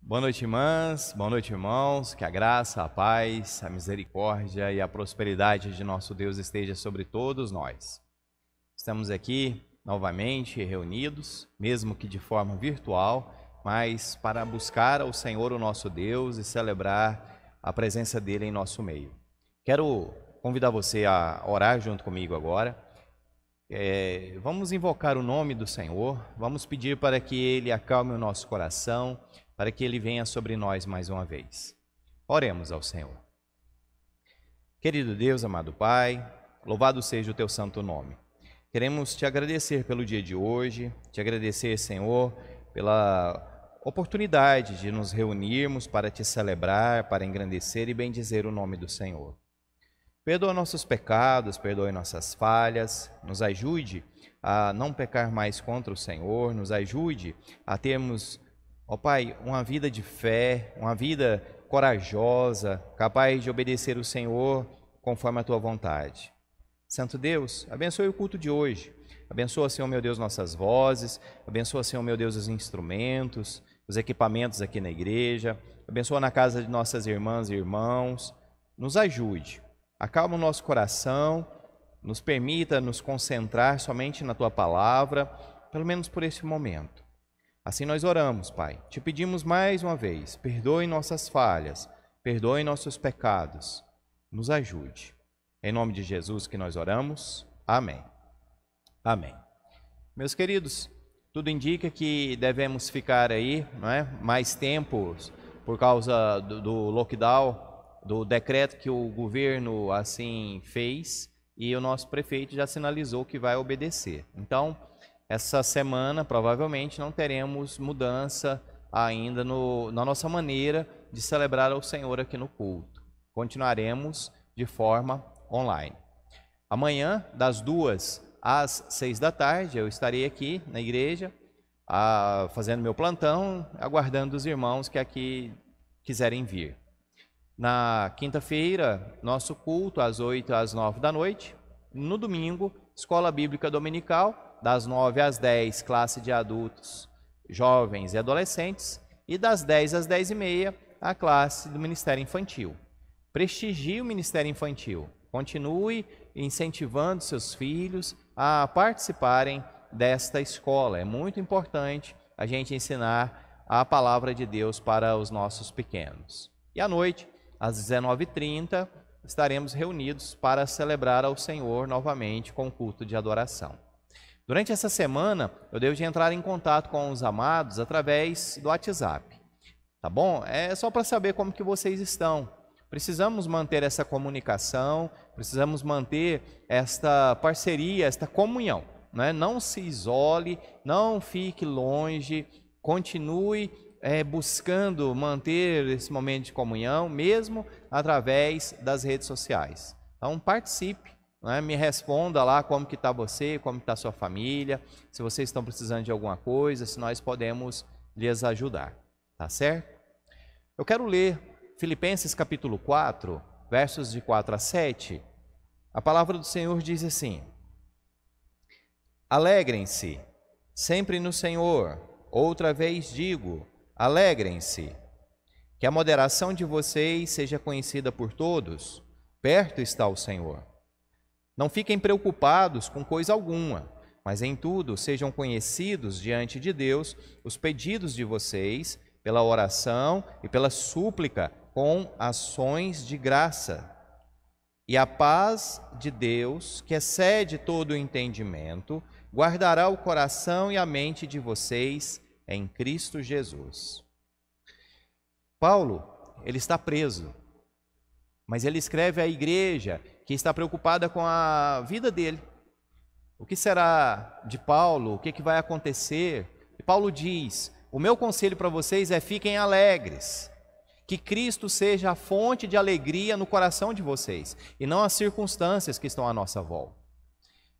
Boa noite, irmãs, boa noite, irmãos, que a graça, a paz, a misericórdia e a prosperidade de nosso Deus esteja sobre todos nós. Estamos aqui novamente reunidos, mesmo que de forma virtual, mas para buscar ao Senhor, o nosso Deus, e celebrar a presença dele em nosso meio. Quero convidar você a orar junto comigo agora. Vamos invocar o nome do Senhor, vamos pedir para que Ele acalme o nosso coração, para que Ele venha sobre nós mais uma vez. Oremos ao Senhor. Querido Deus, amado Pai, louvado seja o Teu santo nome. Queremos Te agradecer pelo dia de hoje, Te agradecer, Senhor, pela oportunidade de nos reunirmos para Te celebrar, para engrandecer e bendizer o nome do Senhor. Perdoa nossos pecados, perdoe nossas falhas, nos ajude a não pecar mais contra o Senhor, nos ajude a termos, ó Pai, uma vida de fé, uma vida corajosa, capaz de obedecer o Senhor conforme a Tua vontade. Santo Deus, abençoe o culto de hoje. Abençoa, Senhor meu Deus, nossas vozes. Abençoa, Senhor meu Deus, os instrumentos, os equipamentos aqui na igreja. Abençoa na casa de nossas irmãs e irmãos. Nos ajude. Acalma o nosso coração, nos permita nos concentrar somente na Tua palavra, pelo menos por este momento. Assim nós oramos, Pai. Te pedimos mais uma vez, perdoe nossas falhas, perdoe nossos pecados, nos ajude. Em nome de Jesus que nós oramos. Amém. Amém. Meus queridos, tudo indica que devemos ficar aí, não é? Mais tempo por causa do lockdown, do decreto que o governo assim fez, e o nosso prefeito já sinalizou que vai obedecer. Então, essa semana provavelmente não teremos mudança ainda na nossa maneira de celebrar ao Senhor aqui no culto. Continuaremos de forma online. Amanhã, das 2 às 6 da tarde, eu estarei aqui na igreja, fazendo meu plantão, aguardando os irmãos que aqui quiserem vir. Na quinta-feira, nosso culto às 8 às 9 da noite. No domingo, escola bíblica dominical, das 9 às 10, classe de adultos, jovens e adolescentes. E das 10 às 10h30, a classe do Ministério Infantil. Prestigie o Ministério Infantil. Continue incentivando seus filhos a participarem desta escola. É muito importante a gente ensinar a palavra de Deus para os nossos pequenos. E à noite, às 19h30, estaremos reunidos para celebrar ao Senhor novamente com o culto de adoração. Durante essa semana, eu devo de entrar em contato com os amados através do WhatsApp. Tá bom? É só para saber como que vocês estão. Precisamos manter essa comunicação, precisamos manter esta parceria, esta comunhão, né? Não se isole, não fique longe, continue buscando manter esse momento de comunhão, mesmo através das redes sociais. Então, participe, né? Me responda lá como que está você, como está a sua família, se vocês estão precisando de alguma coisa, se nós podemos lhes ajudar, tá certo? Eu quero ler Filipenses capítulo 4, versos de 4 a 7. A palavra do Senhor diz assim: Alegrem-se sempre no Senhor. Outra vez digo, alegrem-se. Que a moderação de vocês seja conhecida por todos. Perto está o Senhor. Não fiquem preocupados com coisa alguma, mas em tudo sejam conhecidos diante de Deus os pedidos de vocês, pela oração e pela súplica, com ações de graça. E a paz de Deus, que excede todo o entendimento, guardará o coração e a mente de vocês em Cristo Jesus. Paulo, ele está preso, mas ele escreve à igreja que está preocupada com a vida dele. O que será de Paulo? O que vai acontecer? E Paulo diz: o meu conselho para vocês é fiquem alegres, que Cristo seja a fonte de alegria no coração de vocês, e não as circunstâncias que estão à nossa volta.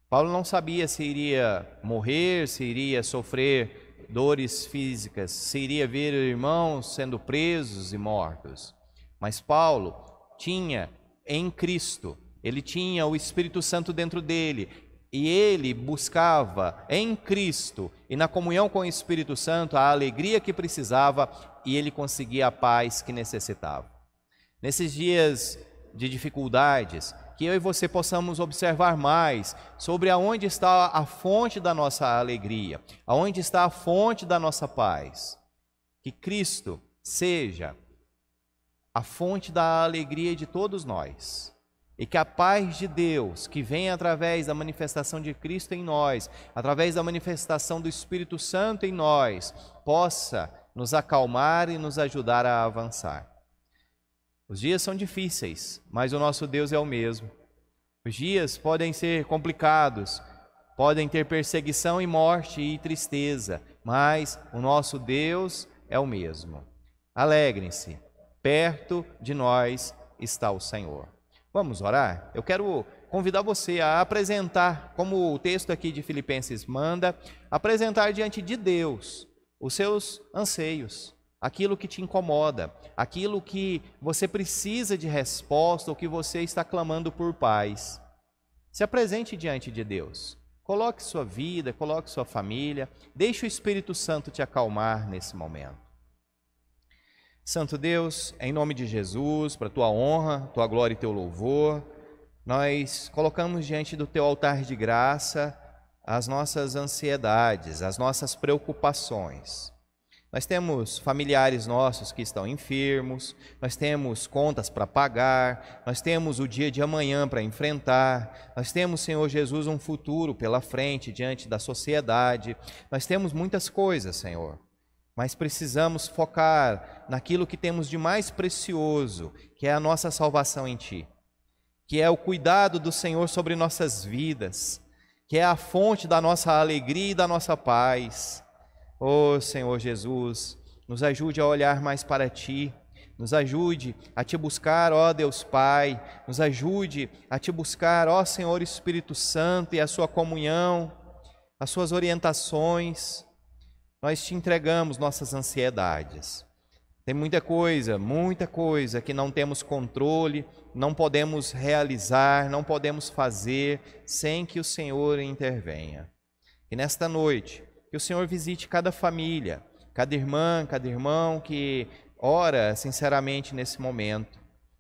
Paulo não sabia se iria morrer, se iria sofrer dores físicas, se iria ver irmãos sendo presos e mortos. Mas Paulo tinha em Cristo, ele tinha o Espírito Santo dentro dele, e ele buscava em Cristo e na comunhão com o Espírito Santo a alegria que precisava e ele conseguia a paz que necessitava. Nesses dias de dificuldades, que eu e você possamos observar mais sobre aonde está a fonte da nossa alegria, aonde está a fonte da nossa paz. Que Cristo seja a fonte da alegria de todos nós. E que a paz de Deus, que vem através da manifestação de Cristo em nós, através da manifestação do Espírito Santo em nós, possa nos acalmar e nos ajudar a avançar. Os dias são difíceis, mas o nosso Deus é o mesmo. Os dias podem ser complicados, podem ter perseguição e morte e tristeza, mas o nosso Deus é o mesmo. Alegrem-se, perto de nós está o Senhor. Vamos orar? Eu quero convidar você a apresentar, como o texto aqui de Filipenses manda, apresentar diante de Deus os seus anseios, aquilo que te incomoda, aquilo que você precisa de resposta ou que você está clamando por paz. Se apresente diante de Deus. Coloque sua vida, coloque sua família, deixe o Espírito Santo te acalmar nesse momento. Santo Deus, em nome de Jesus, para a tua honra, tua glória e teu louvor, nós colocamos diante do teu altar de graça as nossas ansiedades, as nossas preocupações. Nós temos familiares nossos que estão enfermos, nós temos contas para pagar, nós temos o dia de amanhã para enfrentar, nós temos, Senhor Jesus, um futuro pela frente diante da sociedade, nós temos muitas coisas, Senhor. Mas precisamos focar naquilo que temos de mais precioso, que é a nossa salvação em Ti, que é o cuidado do Senhor sobre nossas vidas, que é a fonte da nossa alegria e da nossa paz. Ó Senhor Jesus, nos ajude a olhar mais para Ti, nos ajude a Te buscar, ó Deus Pai, nos ajude a Te buscar, ó Senhor Espírito Santo, e a Sua comunhão, as Suas orientações. Nós Te entregamos nossas ansiedades. Tem muita coisa que não temos controle, não podemos realizar, não podemos fazer sem que o Senhor intervenha. E nesta noite, que o Senhor visite cada família, cada irmã, cada irmão que ora sinceramente nesse momento.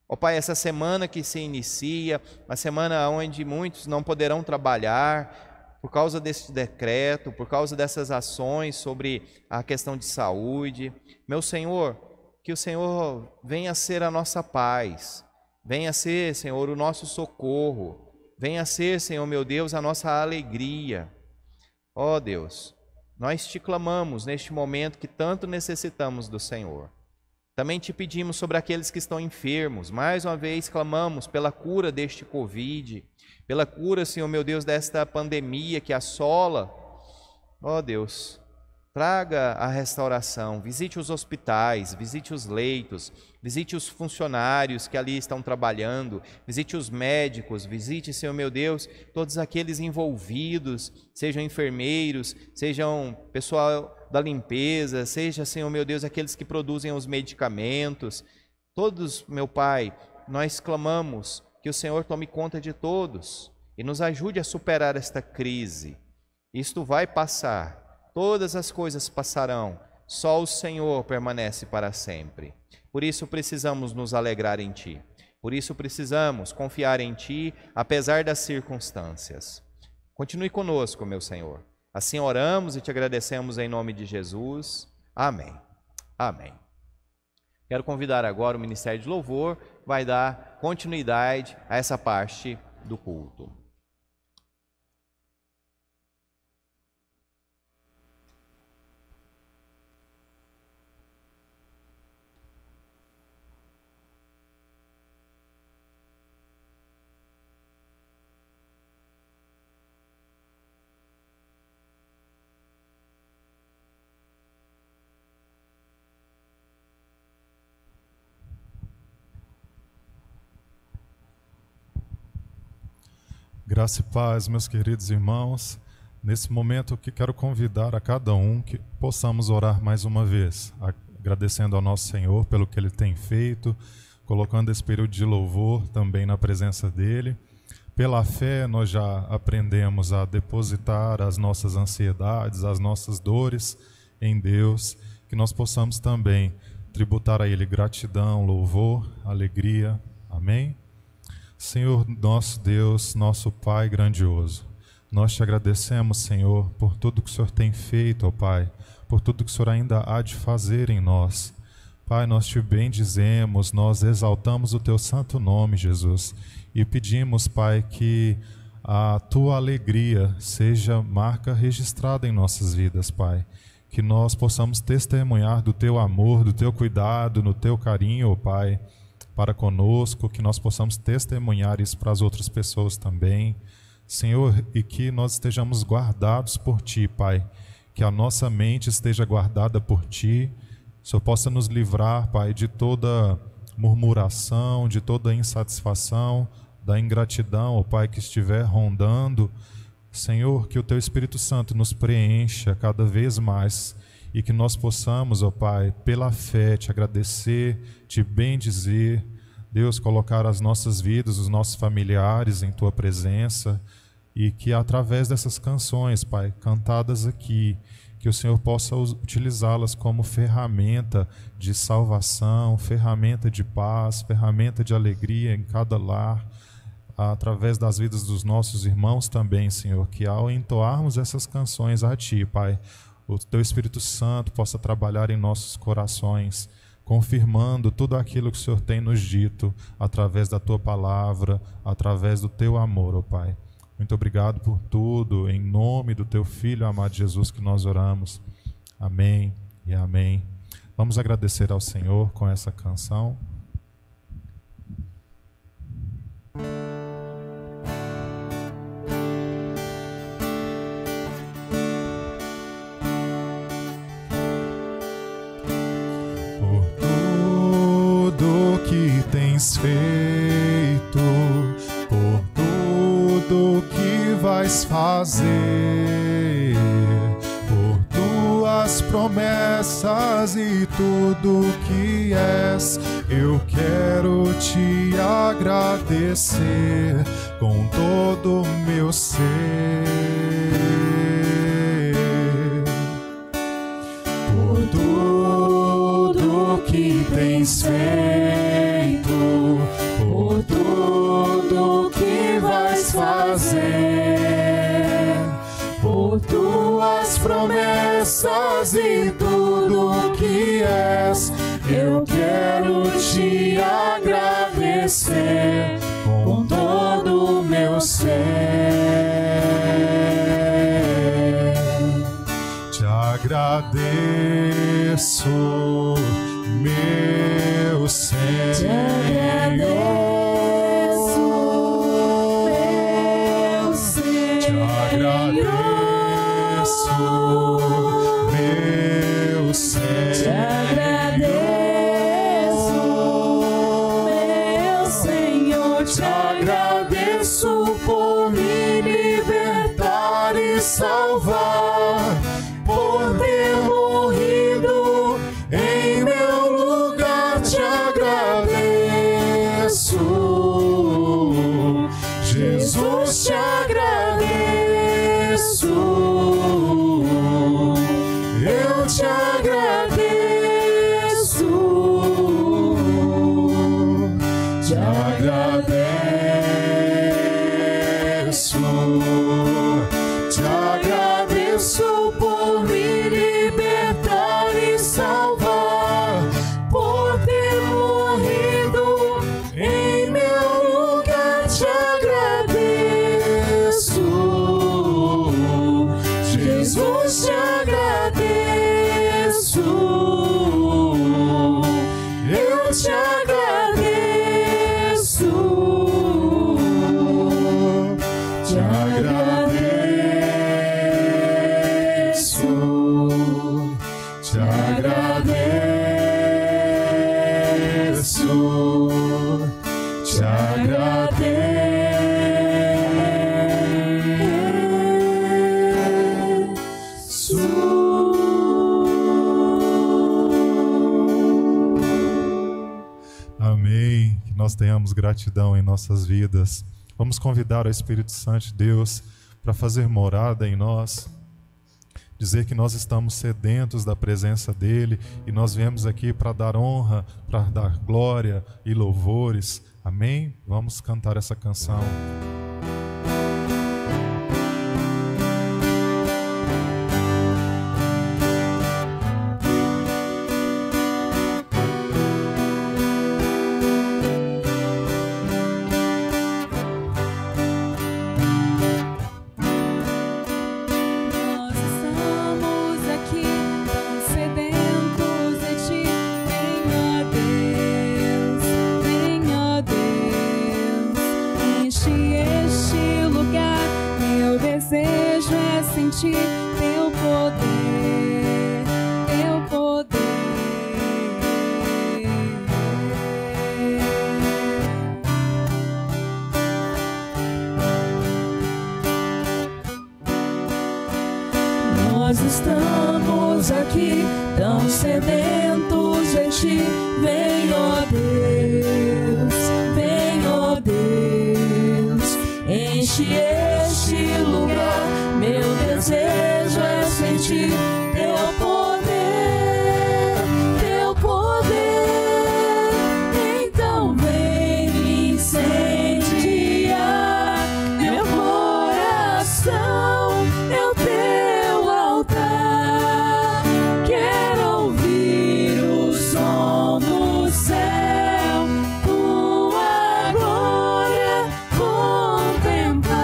Ó Pai, essa semana que se inicia, uma semana onde muitos não poderão trabalhar, por causa desse decreto, por causa dessas ações sobre a questão de saúde. Meu Senhor, que o Senhor venha ser a nossa paz, venha ser, Senhor, o nosso socorro, venha ser, Senhor, meu Deus, a nossa alegria. Ó Deus, nós Te clamamos neste momento que tanto necessitamos do Senhor. Também Te pedimos sobre aqueles que estão enfermos, mais uma vez clamamos pela cura deste Covid, pela cura, Senhor meu Deus, desta pandemia que assola. Ó Deus, traga a restauração, visite os hospitais, visite os leitos, visite os funcionários que ali estão trabalhando, visite os médicos, visite, Senhor meu Deus, todos aqueles envolvidos, sejam enfermeiros, sejam pessoal da limpeza, seja, Senhor meu Deus, aqueles que produzem os medicamentos. Todos, meu Pai, nós clamamos que o Senhor tome conta de todos e nos ajude a superar esta crise. Isto vai passar, todas as coisas passarão, só o Senhor permanece para sempre. Por isso precisamos nos alegrar em Ti, por isso precisamos confiar em Ti, apesar das circunstâncias. Continue conosco, meu Senhor. Assim oramos e Te agradecemos em nome de Jesus. Amém. Amém. Quero convidar agora o Ministério de Louvor, vai dar continuidade a essa parte do culto. Graça e paz, meus queridos irmãos. Nesse momento que quero convidar a cada um que possamos orar mais uma vez, agradecendo ao nosso Senhor pelo que Ele tem feito, colocando esse período de louvor também na presença dEle, Pela fé, nós já aprendemos a depositar as nossas ansiedades, as nossas dores em Deus, que nós possamos também tributar a Ele gratidão, louvor, alegria. Amém? Senhor, nosso Deus, nosso Pai grandioso, nós te agradecemos, Senhor, por tudo que o Senhor tem feito, ó Pai, por tudo que o Senhor ainda há de fazer em nós. Pai, nós te bendizemos, nós exaltamos o teu santo nome, Jesus, e pedimos, Pai, que a tua alegria seja marca registrada em nossas vidas, Pai. Que nós possamos testemunhar do teu amor, do teu cuidado, no teu carinho, ó Pai, para conosco, que nós possamos testemunhar isso para as outras pessoas também. Senhor, e que nós estejamos guardados por Ti, Pai, que a nossa mente esteja guardada por Ti. O Senhor possa nos livrar, Pai, de toda murmuração, de toda insatisfação, da ingratidão, ó Pai, que estiver rondando. Senhor, que o Teu Espírito Santo nos preencha cada vez mais e que nós possamos, ó Pai, pela fé, Te agradecer, Te bendizer. Deus, colocar as nossas vidas, os nossos familiares em Tua presença e que através dessas canções, Pai, cantadas aqui, que o Senhor possa utilizá-las como ferramenta de salvação, ferramenta de paz, ferramenta de alegria em cada lar, através das vidas dos nossos irmãos também, Senhor, que ao entoarmos essas canções a Ti, Pai, o Teu Espírito Santo possa trabalhar em nossos corações, confirmando tudo aquilo que o Senhor tem nos dito, através da Tua palavra, através do Teu amor, ó Pai. Muito obrigado por tudo, em nome do Teu Filho amado Jesus que nós oramos. Amém e amém. Vamos agradecer ao Senhor com essa canção. Por tudo que tens feito, por tudo que vais fazer, por tuas promessas e tudo que és, eu quero te agradecer com todo o meu ser. Por tudo que tens feito, por tudo que vais fazer, por tuas promessas e tudo que és, eu quero te agradecer com todo o meu ser. Te agradeço, meu Senhor. Te agradeço, meu Senhor. Te agradeço, meu Senhor. Te agradeço, meu Senhor. Te agradeço por me libertar e salvar, por ter morrido em meu lugar. Te agradeço, Jesus, te agradeço, eu te agradeço, te agradeço, te agradeço por me libertar e salvar, por ter morrido em meu lugar. Te agradeço, Jesus, te agradeço, eu te agradeço, te agradeço, te agradeço, te agradeço. Amém. Que nós tenhamos gratidão em nossas vidas Vamos convidar o Espírito Santo de Deus para fazer morada em nós, dizer que nós estamos sedentos da presença dEle e nós viemos aqui para dar honra, para dar glória e louvores. Amém? Vamos cantar essa canção. Teu poder, teu poder. Nós estamos aqui tão sedentos de ti. Vem, ó Deus, vem, ó Deus, enche este lugar. Meu desejo é sentir teu poder, teu poder. Então vem me incendiar meu coração, é o teu altar. Quero ouvir o som do céu, tua glória contemplar.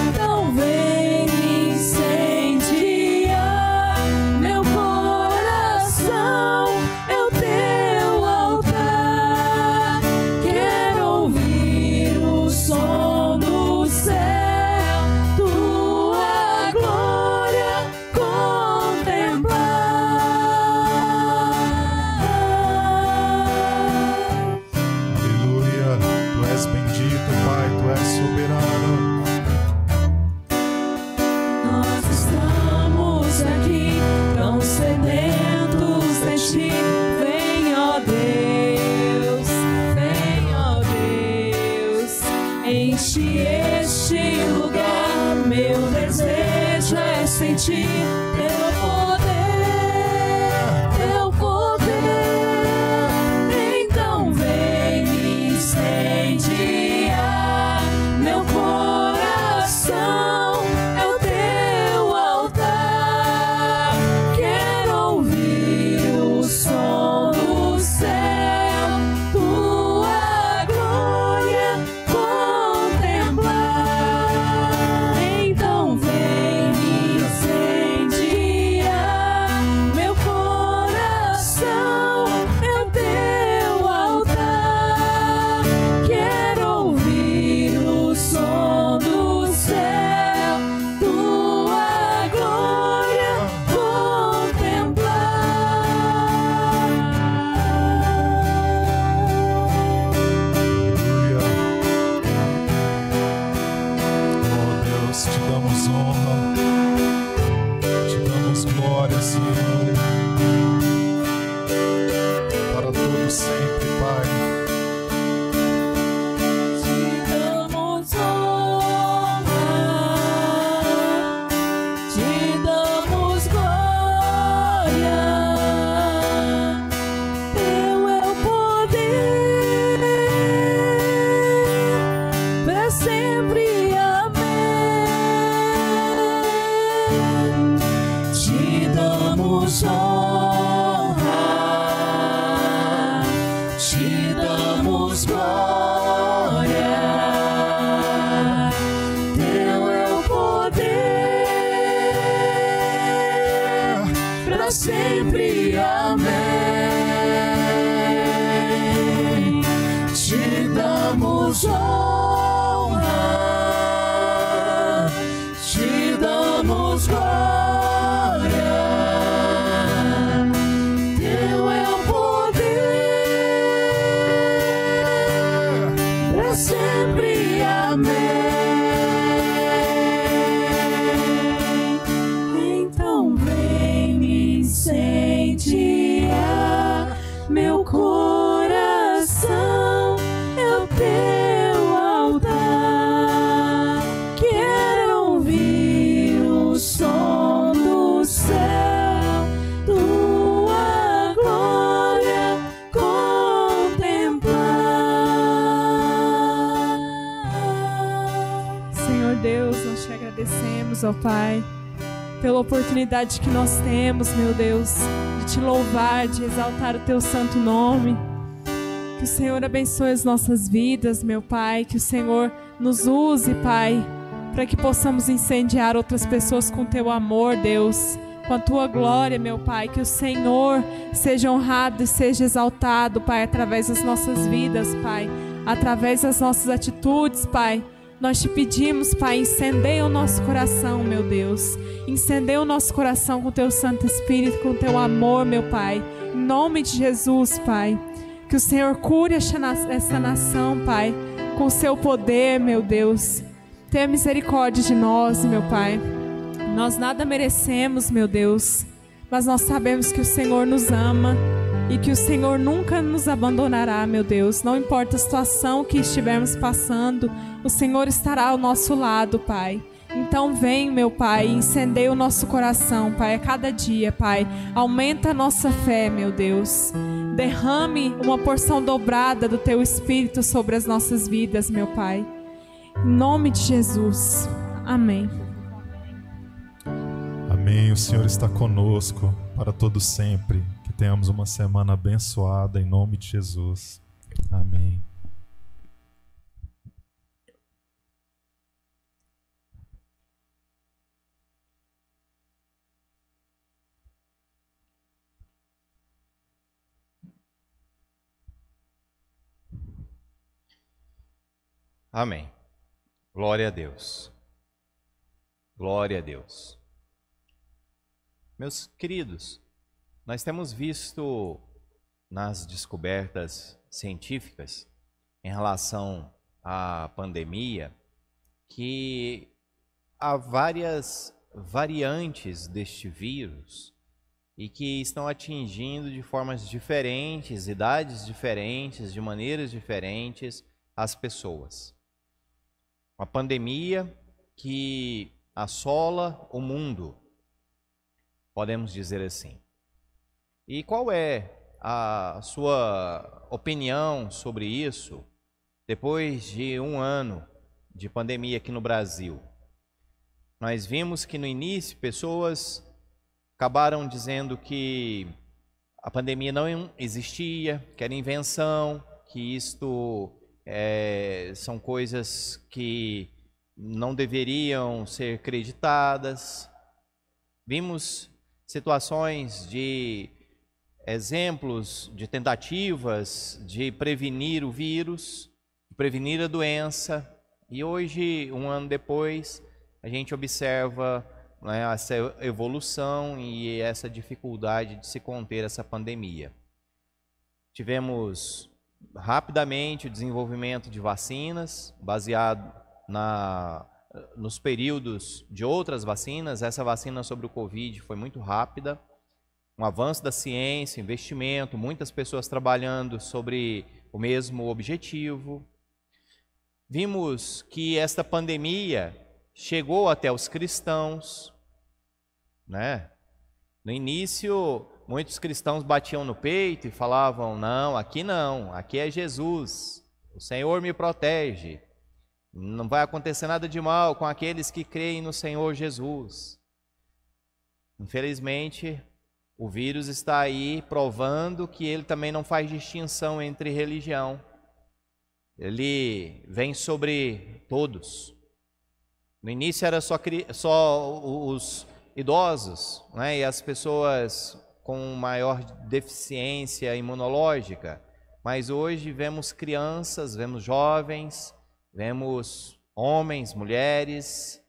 Então vem me incendiar meu coração, é o teu altar. Quero ouvir o som do céu, tua glória contemplar. Aleluia, Tu és bendito, Pai, Tu és soberano. Nós estamos aqui tão sedentos de ti. Vem, ó Deus, enche este lugar. Meu desejo é sentir teu poder, teu poder. Então vem me incendiar meu coração, é o teu altar. Quero ouvir o som do céu, tua glória contemplar. Então vem me incendiar meu coração, é o teu altar. Quero ouvir o som do céu, tua glória contemplar. Aleluia. Oh Deus, Te damos honra, Te damos glória, Senhor, para todo sempre, Pai. Te damos honra, te damos glória. Teu é o poder para sempre. Amém. Te damos honra, te damos glória. Teu é o poder para sempre. Amém. Te damos honra, te damos glória. Teu é o poder para sempre. Amém. Então vem me incendiar meu coração, é o teu ó Pai, pela oportunidade que nós temos, meu Deus, de Te louvar, de exaltar o Teu santo nome. Que o Senhor abençoe as nossas vidas, meu Pai, que o Senhor nos use, Pai, para que possamos incendiar outras pessoas com Teu amor, Deus, com a Tua glória, meu Pai, que o Senhor seja honrado e seja exaltado, Pai, através das nossas vidas, Pai, através das nossas atitudes, Pai. Nós Te pedimos, Pai, incendeia o nosso coração, meu Deus, incendeia o nosso coração com Teu Santo Espírito, com Teu amor, meu Pai, em nome de Jesus, Pai. Que o Senhor cure essa nação, Pai, com o Seu poder, meu Deus. Tenha misericórdia de nós, meu Pai. Nós nada merecemos, meu Deus, mas nós sabemos que o Senhor nos ama e que o Senhor nunca nos abandonará, meu Deus. Não importa a situação que estivermos passando, o Senhor estará ao nosso lado, Pai. Então vem, meu Pai, incendeia o nosso coração, Pai, a cada dia, Pai. Aumenta a nossa fé, meu Deus. Derrame uma porção dobrada do Teu Espírito sobre as nossas vidas, meu Pai. Em nome de Jesus. Amém. Amém. O Senhor está conosco para todo sempre. Que tenhamos uma semana abençoada em nome de Jesus. Amém. Amém. Glória a Deus. Glória a Deus. Meus queridos, nós temos visto nas descobertas científicas em relação à pandemia que há várias variantes deste vírus e que estão atingindo de formas diferentes, idades diferentes, de maneiras diferentes as pessoas. Uma pandemia que assola o mundo, podemos dizer assim. E qual é a sua opinião sobre isso depois de um ano de pandemia aqui no Brasil? Nós vimos que no início pessoas acabaram dizendo que a pandemia não existia, que era invenção, que isto são coisas que não deveriam ser acreditadas. Vimos situações de exemplos de tentativas de prevenir o vírus, de prevenir a doença, e hoje, um ano depois, a gente observa, né, essa evolução e essa dificuldade de se conter essa pandemia. Tivemos rapidamente o desenvolvimento de vacinas, baseado nos períodos de outras vacinas. Essa vacina sobre o Covid foi muito rápida, um avanço da ciência, investimento, muitas pessoas trabalhando sobre o mesmo objetivo. Vimos que esta pandemia chegou até os cristãos, né? No início, muitos cristãos batiam no peito e falavam: não, aqui é Jesus, o Senhor me protege, não vai acontecer nada de mal com aqueles que creem no Senhor Jesus. Infelizmente, o vírus está aí provando que ele também não faz distinção entre religião. Ele vem sobre todos. No início era só os idosos, né, e as pessoas com maior deficiência imunológica, mas hoje vemos crianças, vemos jovens, vemos homens, mulheres,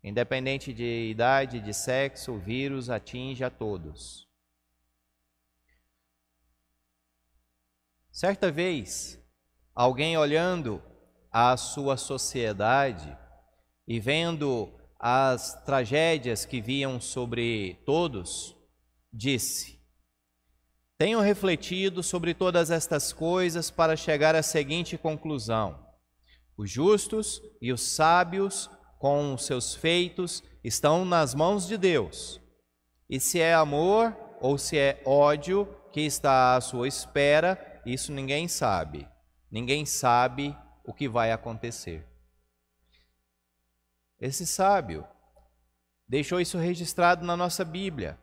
independente de idade, de sexo, o vírus atinge a todos. Certa vez, alguém olhando a sua sociedade e vendo as tragédias que vinham sobre todos, disse: tenho refletido sobre todas estas coisas para chegar à seguinte conclusão: os justos e os sábios, com os seus feitos, estão nas mãos de Deus. E se é amor ou se é ódio que está à sua espera, isso ninguém sabe. Ninguém sabe o que vai acontecer. Esse sábio deixou isso registrado na nossa Bíblia,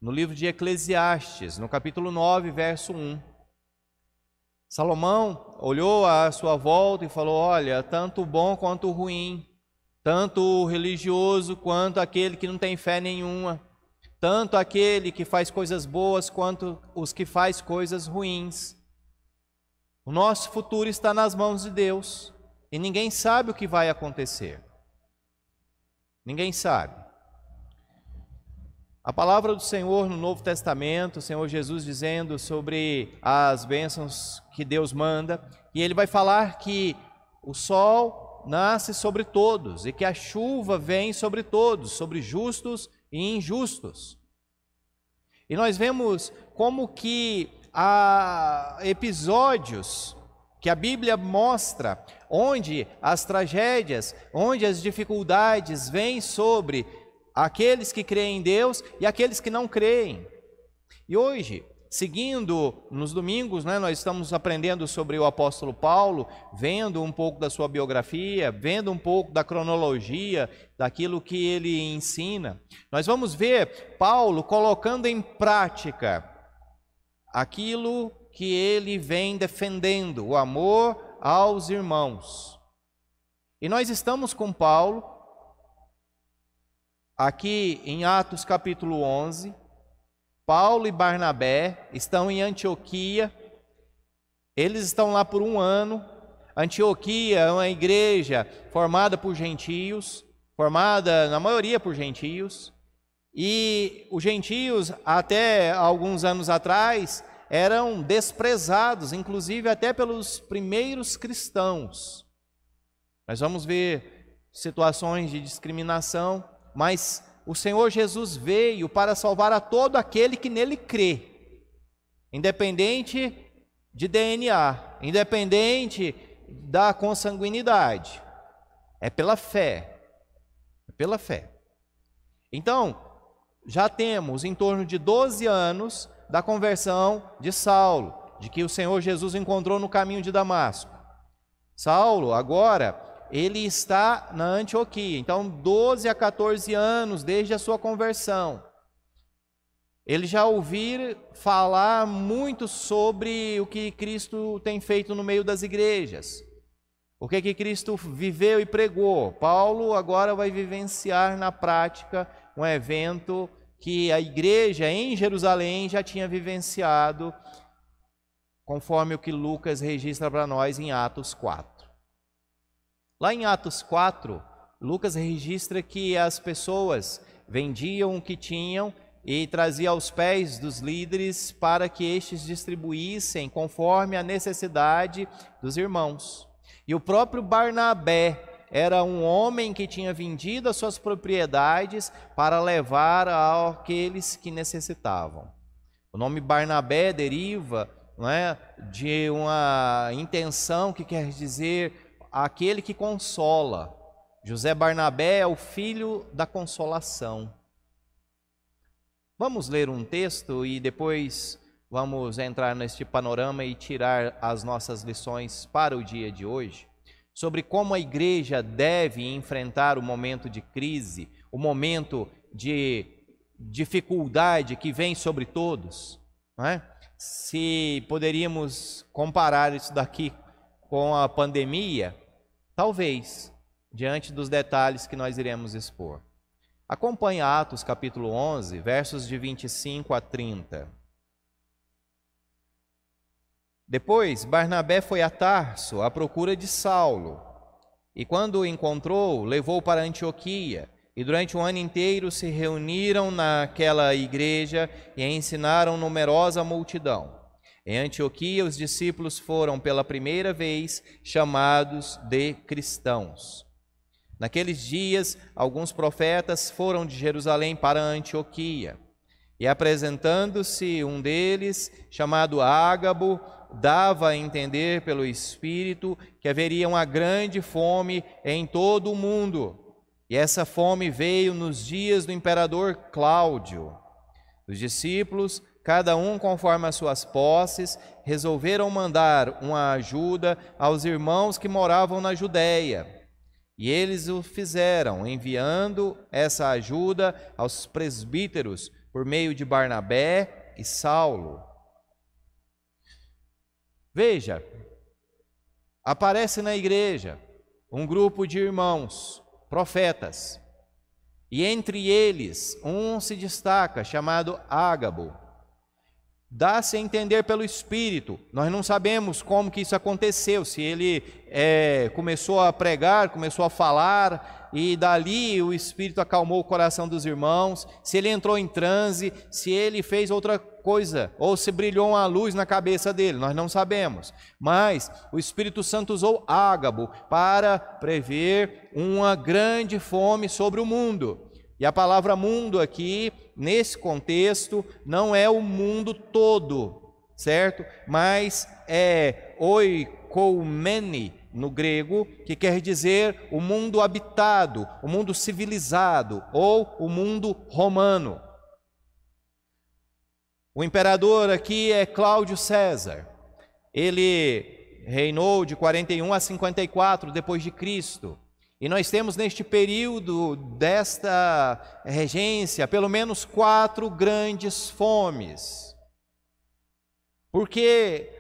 no livro de Eclesiastes, no capítulo 9, verso 1. Salomão olhou à sua volta e falou: olha, tanto o bom quanto o ruim, tanto o religioso quanto aquele que não tem fé nenhuma, tanto aquele que faz coisas boas quanto os que faz coisas ruins. O nosso futuro está nas mãos de Deus e ninguém sabe o que vai acontecer. Ninguém sabe. A palavra do Senhor no Novo Testamento, o Senhor Jesus dizendo sobre as bênçãos que Deus manda, e Ele vai falar que o sol nasce sobre todos e que a chuva vem sobre todos, sobre justos e injustos. E nós vemos como que há episódios que a Bíblia mostra onde as tragédias, onde as dificuldades vêm sobre aqueles que creem em Deus e aqueles que não creem. E hoje, seguindo nos domingos, nós estamos aprendendo sobre o apóstolo Paulo, vendo um pouco da sua biografia, vendo um pouco da cronologia, daquilo que ele ensina. Nós vamos ver Paulo colocando em prática aquilo que ele vem defendendo, o amor aos irmãos. E nós estamos com Paulo aqui em Atos capítulo 11, Paulo e Barnabé estão em Antioquia, eles estão lá por um ano. Antioquia é uma igreja formada por gentios, formada na maioria por gentios, e os gentios até alguns anos atrás eram desprezados, inclusive até pelos primeiros cristãos. Nós vamos ver situações de discriminação, mas o Senhor Jesus veio para salvar a todo aquele que nele crê, independente de DNA, independente da consanguinidade. É pela fé, é pela fé. Então, já temos em torno de 12 anos da conversão de Saulo, de que o Senhor Jesus encontrou no caminho de Damasco. Saulo, agora, ele está na Antioquia, então 12 a 14 anos desde a sua conversão. Ele já ouviu falar muito sobre o que Cristo tem feito no meio das igrejas, o que Cristo viveu e pregou. Paulo agora vai vivenciar na prática um evento que a igreja em Jerusalém já tinha vivenciado, conforme o que Lucas registra para nós em Atos 4. Lá em Atos 4, Lucas registra que as pessoas vendiam o que tinham e traziam aos pés dos líderes para que estes distribuíssem conforme a necessidade dos irmãos. E o próprio Barnabé era um homem que tinha vendido as suas propriedades para levar àqueles que necessitavam. O nome Barnabé deriva, de uma intenção que quer dizer aquele que consola. José Barnabé é o filho da consolação. Vamos ler um texto e depois vamos entrar neste panorama e tirar as nossas lições para o dia de hoje, sobre como a igreja deve enfrentar o momento de crise, o momento de dificuldade que vem sobre todos. Se poderíamos comparar isso daqui com a pandemia, talvez, diante dos detalhes que nós iremos expor. Acompanhe Atos capítulo 11, versos de 25 a 30. Depois, Barnabé foi a Tarso à procura de Saulo, e quando o encontrou, levou para Antioquia, e durante um ano inteiro se reuniram naquela igreja e ensinaram numerosa multidão. Em Antioquia, os discípulos foram pela primeira vez chamados de cristãos. Naqueles dias, alguns profetas foram de Jerusalém para Antioquia, e apresentando-se um deles, chamado Ágabo, dava a entender pelo Espírito que haveria uma grande fome em todo o mundo, e essa fome veio nos dias do imperador Cláudio. Os discípulos, cada um conforme as suas posses, resolveram mandar uma ajuda aos irmãos que moravam na Judéia. E eles o fizeram, enviando essa ajuda aos presbíteros por meio de Barnabé e Saulo. Veja, aparece na igreja um grupo de irmãos, profetas, e entre eles um se destaca, chamado Ágabo. Dá-se a entender pelo Espírito, nós não sabemos como que isso aconteceu, se ele começou a pregar, começou a falar, e dali o Espírito acalmou o coração dos irmãos, se ele entrou em transe, se ele fez outra coisa, ou se brilhou uma luz na cabeça dele, nós não sabemos. Mas o Espírito Santo usou Ágabo para prever uma grande fome sobre o mundo. E a palavra mundo aqui, nesse contexto, não é o mundo todo, certo? Mas é oikoumene no grego, que quer dizer o mundo habitado, o mundo civilizado ou o mundo romano. O imperador aqui é Cláudio César. Ele reinou de 41 a 54 depois de Cristo. E nós temos neste período desta regência pelo menos 4 grandes fomes. Porque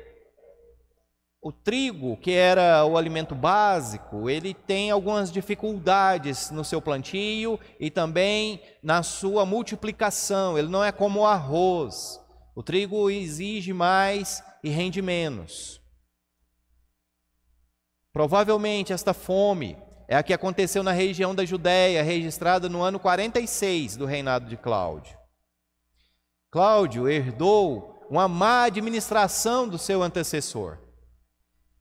o trigo, que era o alimento básico, ele tem algumas dificuldades no seu plantio e também na sua multiplicação. Ele não é como o arroz. O trigo exige mais e rende menos. Provavelmente esta fome é a que aconteceu na região da Judéia, registrada no ano 46 do reinado de Cláudio. Cláudio herdou uma má administração do seu antecessor.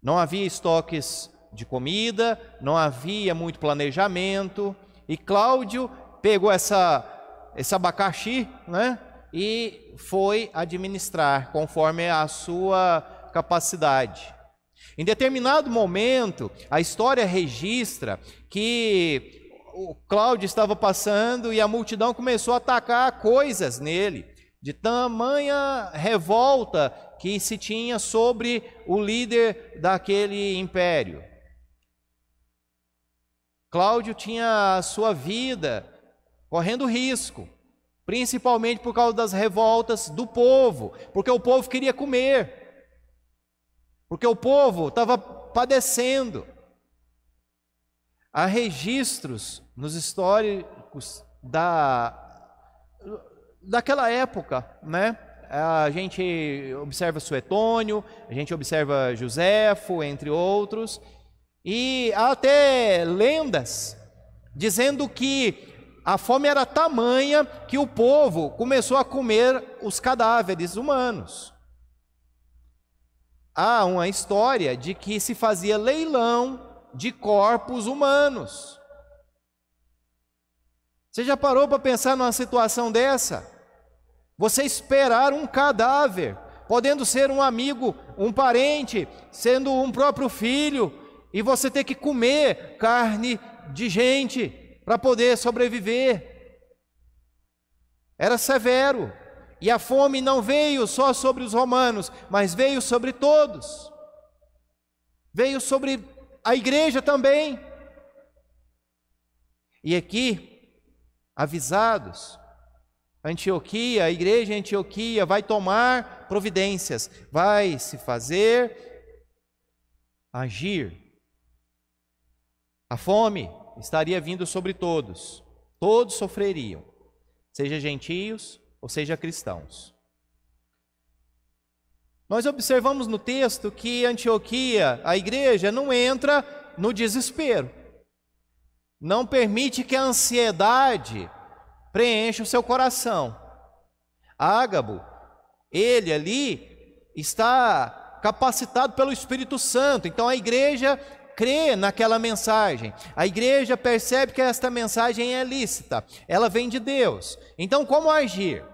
Não havia estoques de comida, não havia muito planejamento, e Cláudio pegou esse abacaxi, né, e foi administrar conforme a sua capacidade. Em determinado momento, a história registra que o Cláudio estava passando e a multidão começou a atacar coisas nele, de tamanha revolta que se tinha sobre o líder daquele império. Cláudio tinha a sua vida correndo risco, principalmente por causa das revoltas do povo, porque o povo queria comer. Porque o povo estava padecendo. Há registros nos históricos daquela época, né? A gente observa Suetônio, a gente observa Joséfo, entre outros, e há até lendas dizendo que a fome era tamanha que o povo começou a comer os cadáveres humanos. Há uma história de que se fazia leilão de corpos humanos. Você já parou para pensar numa situação dessa? Você esperar um cadáver, podendo ser um amigo, um parente, sendo um próprio filho, e você ter que comer carne de gente para poder sobreviver. Era severo. E a fome não veio só sobre os romanos, mas veio sobre todos. Veio sobre a igreja também. E aqui, avisados, Antioquia, a igreja em Antioquia vai tomar providências, vai se fazer agir. A fome estaria vindo sobre todos, todos sofreriam, seja gentios ou seja cristãos. Nós observamos no texto que Antioquia, a igreja, não entra no desespero, não permite que a ansiedade preencha o seu coração. Ágabo, ele ali está capacitado pelo Espírito Santo, então a igreja crê naquela mensagem, a igreja percebe que esta mensagem é lícita, ela vem de Deus. Então como agir?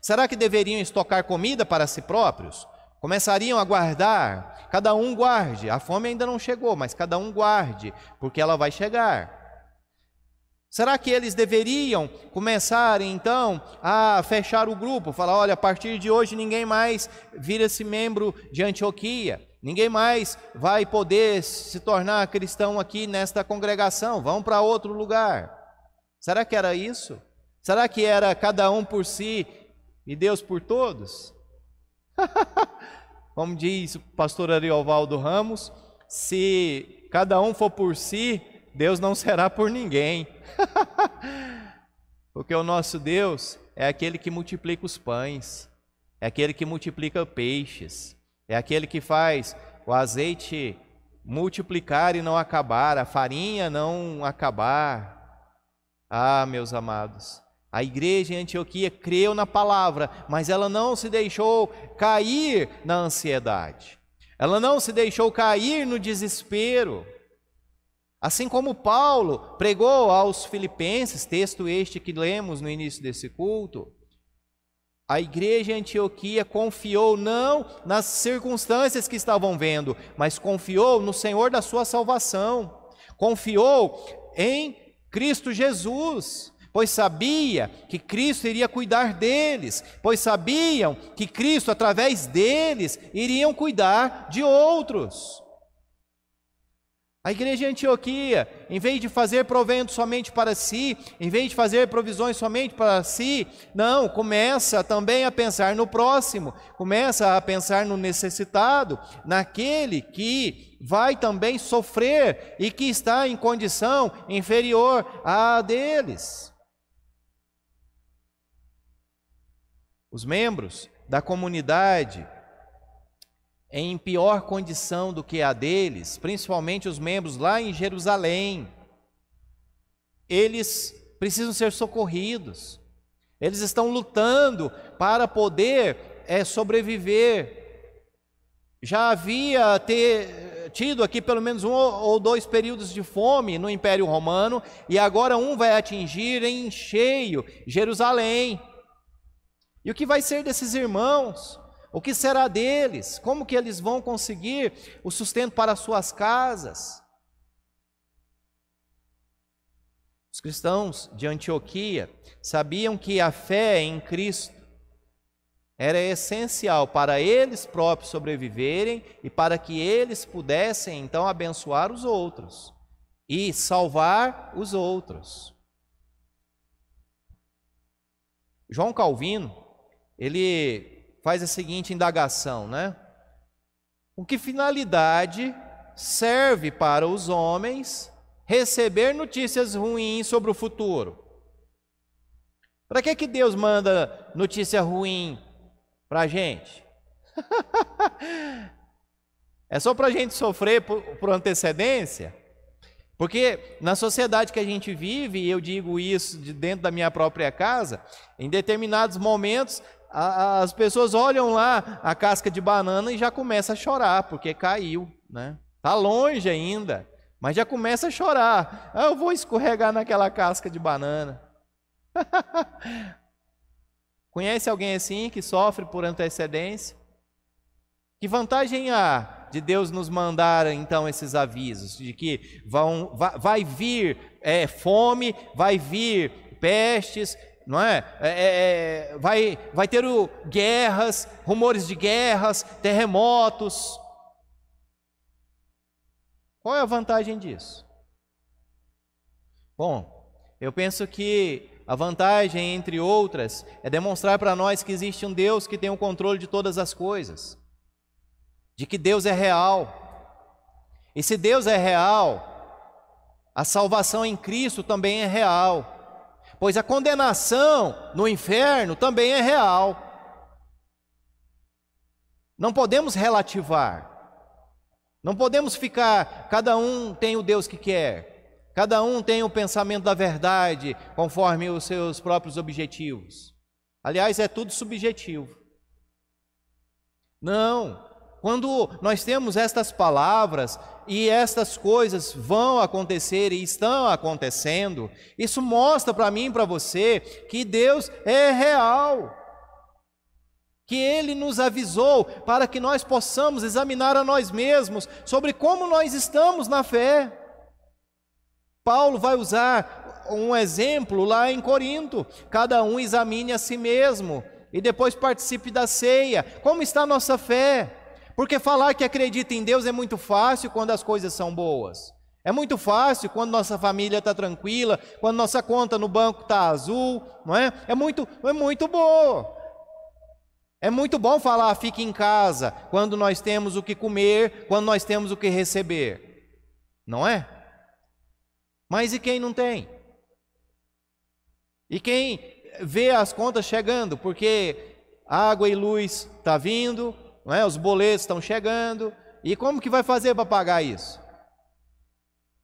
Será que deveriam estocar comida para si próprios? Começariam a guardar? Cada um guarde, a fome ainda não chegou, mas cada um guarde, porque ela vai chegar. Será que eles deveriam começar então a fechar o grupo? Falar, olha, a partir de hoje ninguém mais vira-se membro de Antioquia, Ninguém mais vai poder se tornar cristão aqui nesta congregação, vão para outro lugar. Será que era isso? Será que era cada um por si e Deus por todos? Como diz o pastor Ariovaldo Ramos, se cada um for por si, Deus não será por ninguém. Porque o nosso Deus é aquele que multiplica os pães, é aquele que multiplica peixes, é aquele que faz o azeite multiplicar e não acabar, a farinha não acabar. Ah, meus amados, a igreja em Antioquia creu na palavra, mas ela não se deixou cair na ansiedade, ela não se deixou cair no desespero. Assim como Paulo pregou aos Filipenses, texto este que lemos no início desse culto, a igreja em Antioquia confiou não nas circunstâncias que estavam vendo, mas confiou no Senhor da sua salvação, confiou em Cristo Jesus, pois sabia que Cristo iria cuidar deles, pois sabiam que Cristo, através deles, iriam cuidar de outros. A igreja em Antioquia, em vez de fazer provento somente para si, em vez de fazer provisões somente para si, não, começa também a pensar no próximo, começa a pensar no necessitado, naquele que vai também sofrer e que está em condição inferior à deles. Os membros da comunidade em pior condição do que a deles, principalmente os membros lá em Jerusalém, eles precisam ser socorridos, eles estão lutando para poder sobreviver. Já havia tido aqui pelo menos 1 ou 2 períodos de fome no Império Romano, e agora um vai atingir em cheio Jerusalém. E o que vai ser desses irmãos? O que será deles? Como que eles vão conseguir o sustento para suas casas? Os cristãos de Antioquia sabiam que a fé em Cristo era essencial para eles próprios sobreviverem e para que eles pudessem então abençoar os outros e salvar os outros. João Calvino, ele faz a seguinte indagação, né? Com que finalidade serve para os homens receber notícias ruins sobre o futuro? Para que Deus manda notícia ruim para a gente? É só para a gente sofrer por antecedência? Porque na sociedade que a gente vive, e eu digo isso de dentro da minha própria casa, em determinados momentos as pessoas olham lá a casca de banana e já começa a chorar, porque caiu, né? Está longe ainda, mas já começa a chorar. Ah, eu vou escorregar naquela casca de banana. Conhece alguém assim que sofre por antecedência? Que vantagem há de Deus nos mandar então esses avisos de que vai vir fome, vai vir pestes, não é? Vai ter guerras, rumores de guerras, terremotos. Qual é a vantagem disso? Bom, eu penso que a vantagem, entre outras, é demonstrar para nós que existe um Deus que tem o controle de todas as coisas, de que Deus é real. E se Deus é real, a salvação em Cristo também é real. Pois a condenação no inferno também é real. Não podemos relativar. Não podemos ficar, cada um tem o Deus que quer. Cada um tem o pensamento da verdade, conforme os seus próprios objetivos. Aliás, é tudo subjetivo. Não. Quando nós temos estas palavras e estas coisas vão acontecer e estão acontecendo, isso mostra para mim e para você que Deus é real, que Ele nos avisou para que nós possamos examinar a nós mesmos sobre como nós estamos na fé. Paulo vai usar um exemplo lá em Corinto: cada um examine a si mesmo e depois participe da ceia. Como está a nossa fé? Porque falar que acredita em Deus é muito fácil quando as coisas são boas. É muito fácil quando nossa família está tranquila, quando nossa conta no banco está azul, não é? É muito bom. É muito bom falar, fique em casa, quando nós temos o que comer, quando nós temos o que receber. Não é? Mas e quem não tem? E quem vê as contas chegando, porque água e luz está vindo, não é? Os boletos estão chegando, e como que vai fazer para pagar isso?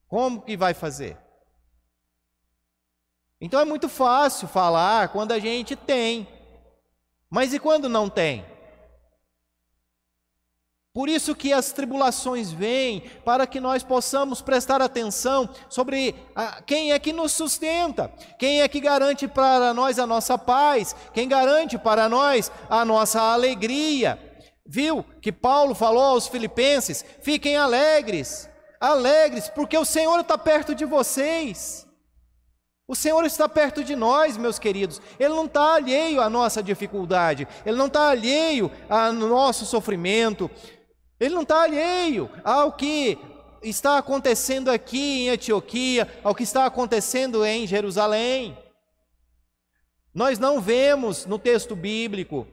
Como que vai fazer? Então é muito fácil falar quando a gente tem, mas e quando não tem? Por isso que as tribulações vêm, para que nós possamos prestar atenção sobre quem é que nos sustenta, quem é que garante para nós a nossa paz, quem garante para nós a nossa alegria. Viu que Paulo falou aos filipenses, fiquem alegres, porque o Senhor está perto de vocês. O Senhor está perto de nós, meus queridos. Ele não está alheio à nossa dificuldade, Ele não está alheio ao nosso sofrimento, Ele não está alheio ao que está acontecendo aqui em Antioquia, ao que está acontecendo em Jerusalém. Nós não vemos no texto bíblico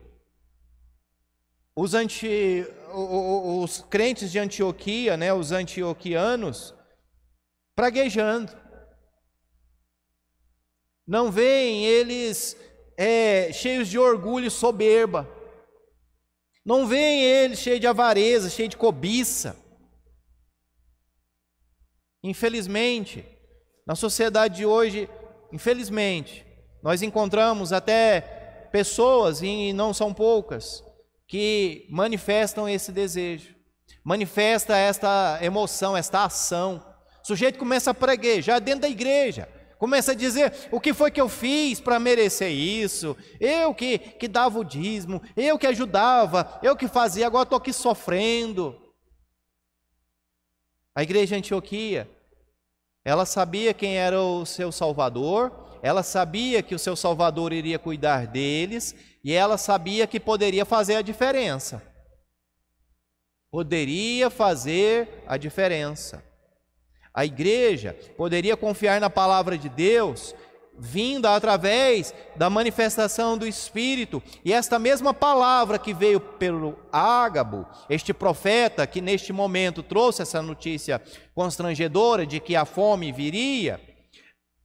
os crentes de Antioquia, né, os antioquianos, praguejando. Não veem eles cheios de orgulho e soberba. Não veem eles cheios de avareza, cheios de cobiça. Infelizmente, na sociedade de hoje, infelizmente, nós encontramos até pessoas, e não são poucas, que manifestam esse desejo, manifesta esta emoção, esta ação. O sujeito começa a praguejar dentro da igreja, começa a dizer, o que foi que eu fiz para merecer isso? Eu que dava o dízimo, eu que ajudava, eu que fazia, agora estou aqui sofrendo. A igreja de Antioquia, ela sabia quem era o seu Salvador, ela sabia que o seu Salvador iria cuidar deles, e ela sabia que poderia fazer a diferença. Poderia fazer a diferença. A igreja poderia confiar na palavra de Deus, vinda através da manifestação do Espírito, e esta mesma palavra que veio pelo Ágabo, este profeta que neste momento trouxe essa notícia constrangedora de que a fome viria,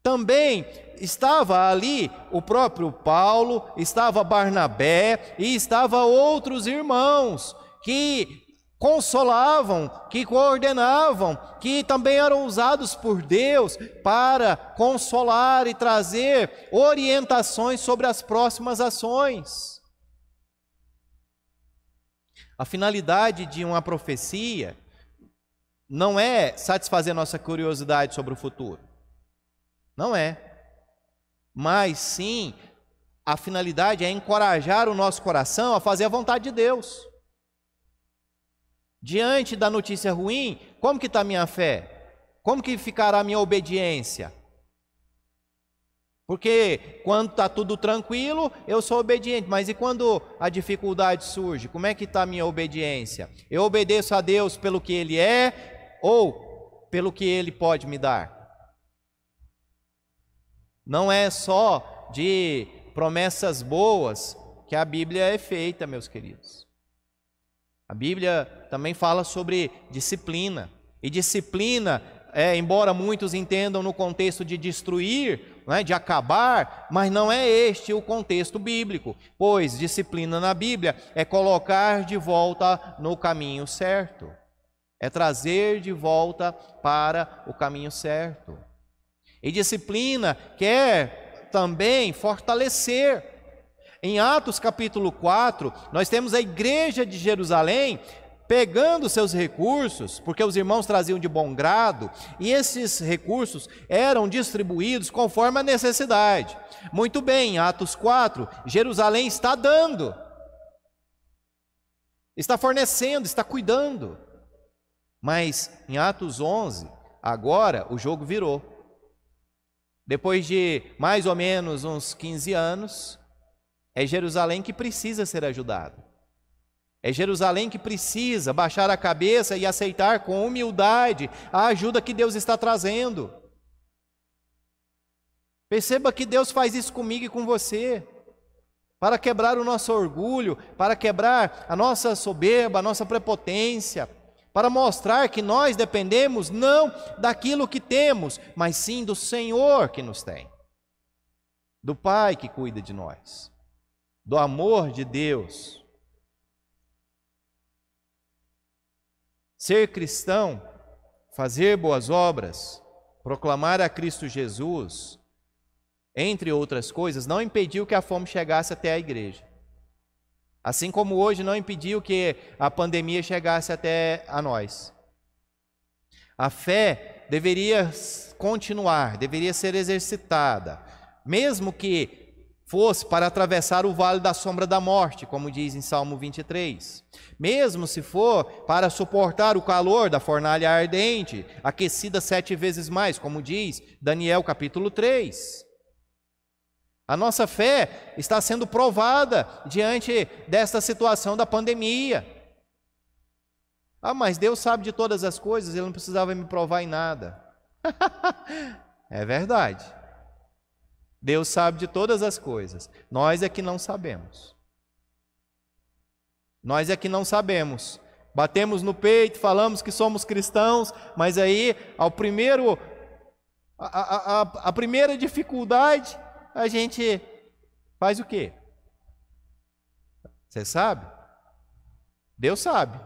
também estava ali o próprio Paulo, estava Barnabé e estava outros irmãos que consolavam, que coordenavam, que também eram usados por Deus para consolar e trazer orientações sobre as próximas ações. A finalidade de uma profecia não é satisfazer nossa curiosidade sobre o futuro. Não é. Mas sim, a finalidade é encorajar o nosso coração a fazer a vontade de Deus. Diante da notícia ruim, como que está a minha fé? Como que ficará a minha obediência? Porque quando está tudo tranquilo, eu sou obediente, mas e quando a dificuldade surge? Como é que está a minha obediência? Eu obedeço a Deus pelo que Ele é ou pelo que Ele pode me dar? Não é só de promessas boas que a Bíblia é feita, meus queridos. A Bíblia também fala sobre disciplina. E disciplina, embora muitos entendam no contexto de destruir, não é, de acabar, mas não é este o contexto bíblico. Pois disciplina na Bíblia é colocar de volta no caminho certo. É trazer de volta para o caminho certo. E disciplina quer também fortalecer. Em Atos capítulo 4, nós temos a igreja de Jerusalém pegando seus recursos, porque os irmãos traziam de bom grado, e esses recursos eram distribuídos conforme a necessidade. Muito bem, em Atos 4, Jerusalém está dando, está fornecendo, está cuidando. Mas em Atos 11, agora o jogo virou. Depois de mais ou menos uns 15 anos, é Jerusalém que precisa ser ajudada. É Jerusalém que precisa baixar a cabeça e aceitar com humildade a ajuda que Deus está trazendo. Perceba que Deus faz isso comigo e com você, para quebrar o nosso orgulho, para quebrar a nossa soberba, a nossa prepotência, para mostrar que nós dependemos não daquilo que temos, mas sim do Senhor que nos tem, do Pai que cuida de nós, do amor de Deus. Ser cristão, fazer boas obras, proclamar a Cristo Jesus, entre outras coisas, não impediu que a fome chegasse até a igreja. Assim como hoje não impediu que a pandemia chegasse até a nós. A fé deveria continuar, deveria ser exercitada, mesmo que fosse para atravessar o vale da sombra da morte, como diz em Salmo 23. Mesmo se for para suportar o calor da fornalha ardente, aquecida 7 vezes mais, como diz Daniel capítulo 3. A nossa fé está sendo provada diante desta situação da pandemia. Ah, mas Deus sabe de todas as coisas, Ele não precisava me provar em nada. É verdade. Deus sabe de todas as coisas. Nós é que não sabemos. Nós é que não sabemos. Batemos no peito, falamos que somos cristãos, mas aí, a primeira dificuldade, a gente faz o quê? Você sabe? Deus sabe.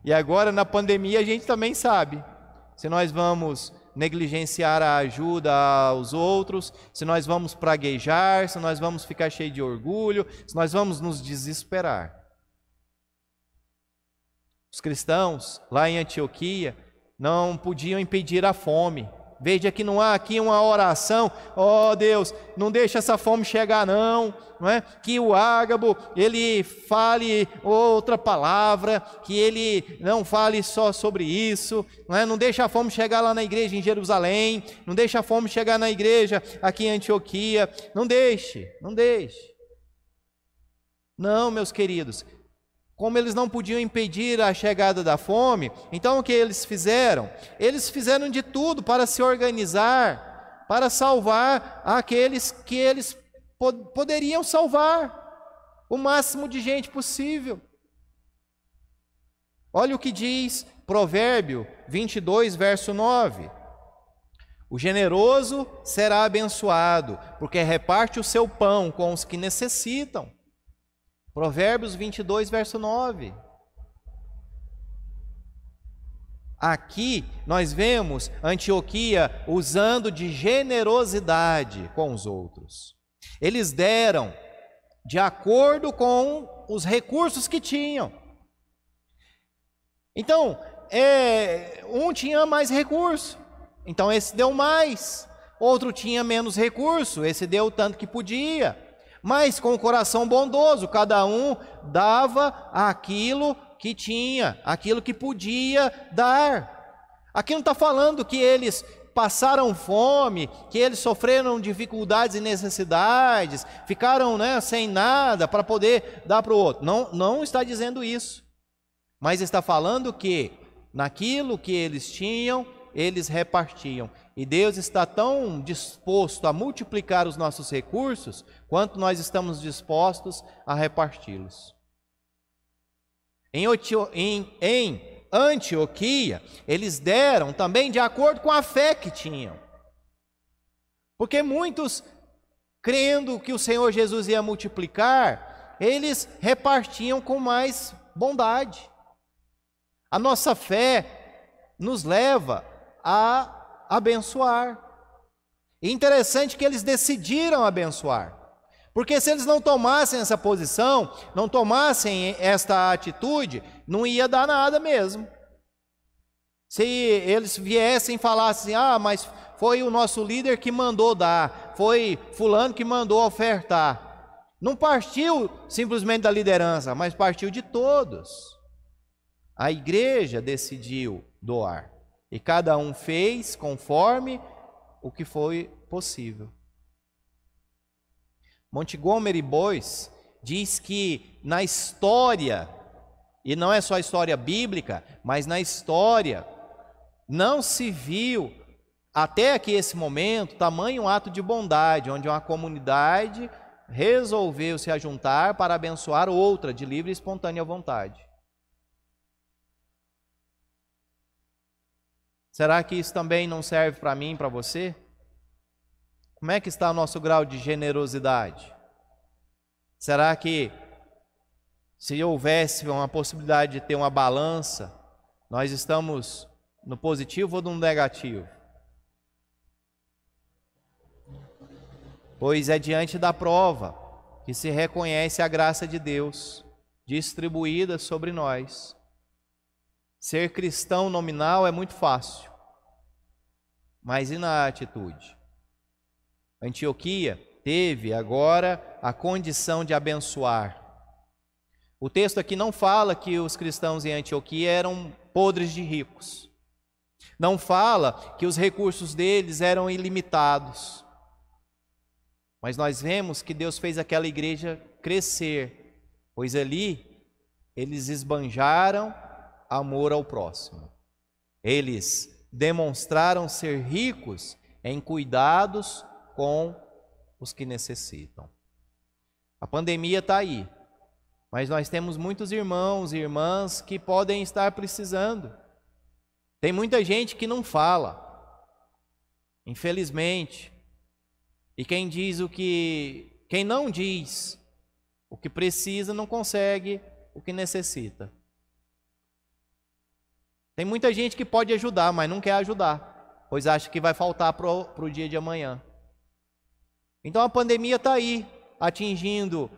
E agora na pandemia a gente também sabe. Se nós vamos negligenciar a ajuda aos outros, se nós vamos praguejar, se nós vamos ficar cheio de orgulho, se nós vamos nos desesperar. Os cristãos lá em Antioquia não podiam impedir a fome. Veja que não há aqui uma oração, ó Deus, não deixa essa fome chegar não é? Que o Ágabo, ele fale outra palavra, que ele não fale só sobre isso, não deixa a fome chegar lá na igreja em Jerusalém, não deixa a fome chegar na igreja aqui em Antioquia, não deixe. Não, meus queridos, como eles não podiam impedir a chegada da fome, então o que eles fizeram? Eles fizeram de tudo para se organizar, para salvar aqueles que eles poderiam salvar, o máximo de gente possível. Olha o que diz Provérbio 22, verso 9. O generoso será abençoado, porque reparte o seu pão com os que necessitam. Provérbios 22, verso 9. Aqui nós vemos Antioquia usando de generosidade com os outros. Eles deram de acordo com os recursos que tinham. Então, um tinha mais recurso, então esse deu mais. Outro tinha menos recurso, esse deu o tanto que podia. Mas com o coração bondoso, cada um dava aquilo que tinha, aquilo que podia dar. Aqui não está falando que eles passaram fome, que eles sofreram dificuldades e necessidades, ficaram sem nada para poder dar para o outro. Não está dizendo isso. Mas está falando que naquilo que eles tinham, eles repartiam. E Deus está tão disposto a multiplicar os nossos recursos, quanto nós estamos dispostos a reparti-los. Em Antioquia, eles deram também de acordo com a fé que tinham. Porque muitos, crendo que o Senhor Jesus ia multiplicar, eles repartiam com mais bondade. A nossa fé nos leva a abençoar. E interessante que eles decidiram abençoar. Porque se eles não tomassem essa posição, não tomassem esta atitude, não ia dar nada mesmo. Se eles viessem e falassem, mas foi o nosso líder que mandou dar, foi fulano que mandou ofertar. Não partiu simplesmente da liderança, mas partiu de todos. A igreja decidiu doar. E cada um fez conforme o que foi possível. Montgomery Boyce, diz que na história, e não é só a história bíblica, mas na história, não se viu até aqui esse momento tamanho ato de bondade, onde uma comunidade resolveu se ajuntar para abençoar outra de livre e espontânea vontade. Será que isso também não serve para mim e para você? Como é que está o nosso grau de generosidade? Será que, se houvesse uma possibilidade de ter uma balança, nós estamos no positivo ou no negativo? Pois é diante da prova que se reconhece a graça de Deus distribuída sobre nós. Ser cristão nominal é muito fácil, mas e na atitude? Antioquia teve agora a condição de abençoar. O texto aqui não fala que os cristãos em Antioquia eram podres de ricos. Não fala que os recursos deles eram ilimitados. Mas nós vemos que Deus fez aquela igreja crescer, pois ali eles esbanjaram amor ao próximo. Eles demonstraram ser ricos em cuidados com os que necessitam. A pandemia está aí, mas nós temos muitos irmãos e irmãs que podem estar precisando. Tem muita gente que não fala, infelizmente. E quem não diz o que precisa não consegue o que necessita. Tem muita gente que pode ajudar, mas não quer ajudar, pois acha que vai faltar para o dia de amanhã. Então a pandemia está aí, atingindo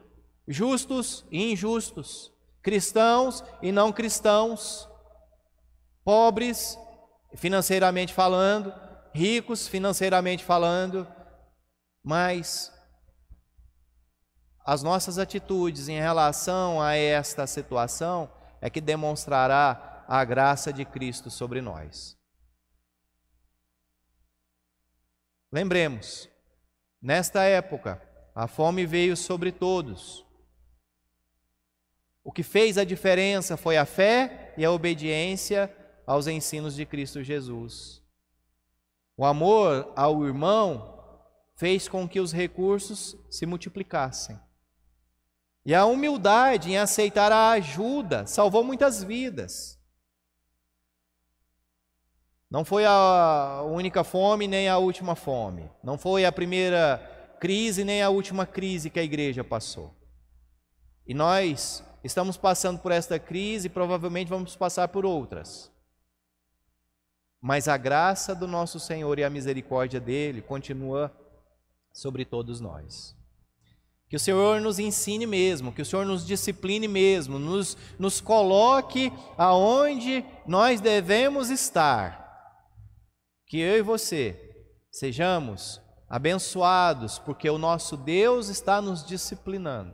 justos e injustos, cristãos e não cristãos, pobres financeiramente falando, ricos financeiramente falando, mas as nossas atitudes em relação a esta situação é que demonstrará a graça de Cristo sobre nós. Lembremos, nesta época, a fome veio sobre todos. O que fez a diferença foi a fé e a obediência aos ensinos de Cristo Jesus. O amor ao irmão fez com que os recursos se multiplicassem. E a humildade em aceitar a ajuda salvou muitas vidas. Não foi a única fome nem a última fome. Não foi a primeira crise nem a última crise que a igreja passou. E nós estamos passando por esta crise e provavelmente vamos passar por outras. Mas a graça do nosso Senhor e a misericórdia dele continua sobre todos nós. Que o Senhor nos ensine mesmo, que o Senhor nos discipline mesmo, nos coloque aonde nós devemos estar. Que eu e você sejamos abençoados, porque o nosso Deus está nos disciplinando,